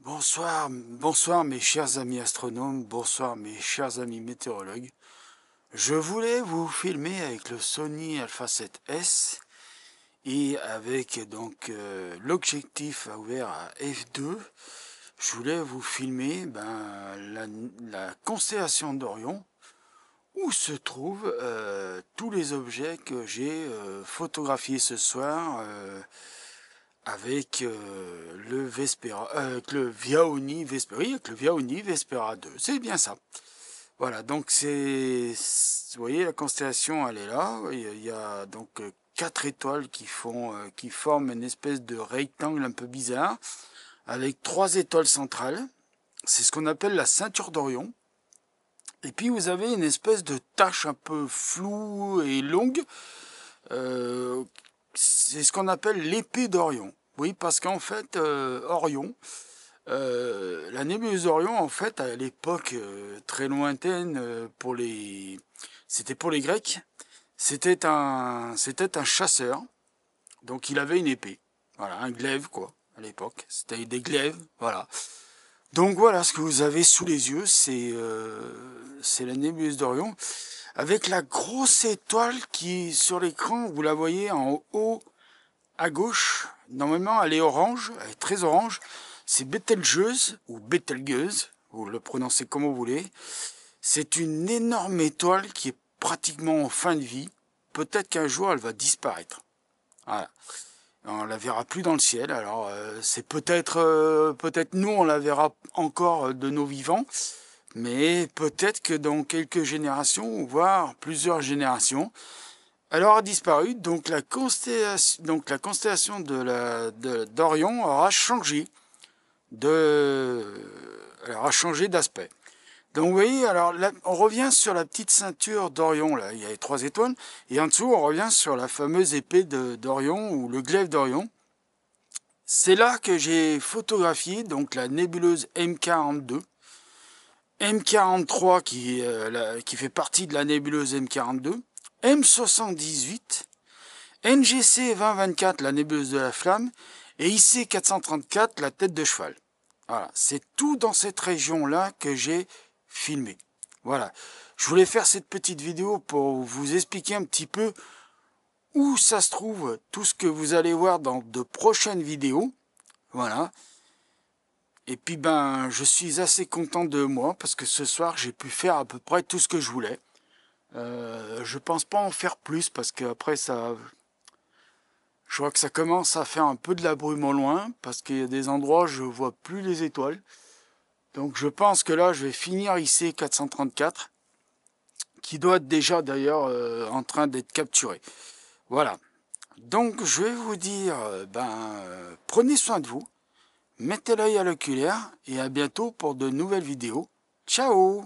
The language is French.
Bonsoir mes chers amis astronomes, bonsoir mes chers amis météorologues. Je voulais vous filmer avec le Sony Alpha 7S et avec donc l'objectif ouvert à f2. Je voulais vous filmer la constellation d'Orion où se trouvent tous les objets que j'ai photographiés ce soir avec le Vespera, avec le Viaoni Vespera, oui, avec le Viaoni Vespera 2, c'est bien ça. Voilà, donc vous voyez la constellation, elle est là. Il y a donc quatre étoiles qui forment une espèce de rectangle un peu bizarre, avec trois étoiles centrales. C'est ce qu'on appelle la ceinture d'Orion. Et puis vous avez une espèce de tache un peu floue et longue. C'est ce qu'on appelle l'épée d'Orion. Oui, parce qu'en fait, Orion, la nébuleuse d'Orion, en fait, à l'époque très lointaine, c'était pour les Grecs, c'était un chasseur, donc il avait une épée, voilà, un glaive, quoi, à l'époque, c'était des glaives, voilà. Donc voilà, ce que vous avez sous les yeux, c'est la nébuleuse d'Orion, avec la grosse étoile qui, sur l'écran, vous la voyez en haut à gauche. Normalement, elle est orange, elle est très orange. C'est Betelgeuse, ou Betelgeuse, vous le prononcez comme vous voulez. C'est une énorme étoile qui est pratiquement en fin de vie. Peut-être qu'un jour, elle va disparaître. Voilà. On la verra plus dans le ciel. Alors, c'est peut-être nous, on la verra encore de nos vivants. Mais peut-être que dans quelques générations, voire plusieurs générations, elle aura disparu. Donc la constellation d'Orion aura changé elle aura changé d'aspect. Donc vous voyez, alors là, on revient sur la petite ceinture d'Orion, là, il y a les trois étoiles, et en dessous on revient sur la fameuse épée d'Orion, ou le glaive d'Orion. C'est là que j'ai photographié donc la nébuleuse M42, M43 qui fait partie de la nébuleuse M42, M78, NGC 2024, la nébuleuse de la flamme, et IC 434, la tête de cheval. Voilà, c'est tout dans cette région-là que j'ai filmé. Voilà, je voulais faire cette petite vidéo pour vous expliquer un petit peu où ça se trouve, tout ce que vous allez voir dans de prochaines vidéos. Voilà. Et puis je suis assez content de moi parce que ce soir j'ai pu faire à peu près tout ce que je voulais. Je pense pas en faire plus parce qu'après je vois que ça commence à faire un peu de la brume au loin parce qu'il y a des endroits où je vois plus les étoiles. Donc je pense que là je vais finir IC 434 qui doit être déjà d'ailleurs en train d'être capturé. Voilà. Donc je vais vous dire prenez soin de vous, mettez l'œil à l'oculaire et à bientôt pour de nouvelles vidéos. Ciao!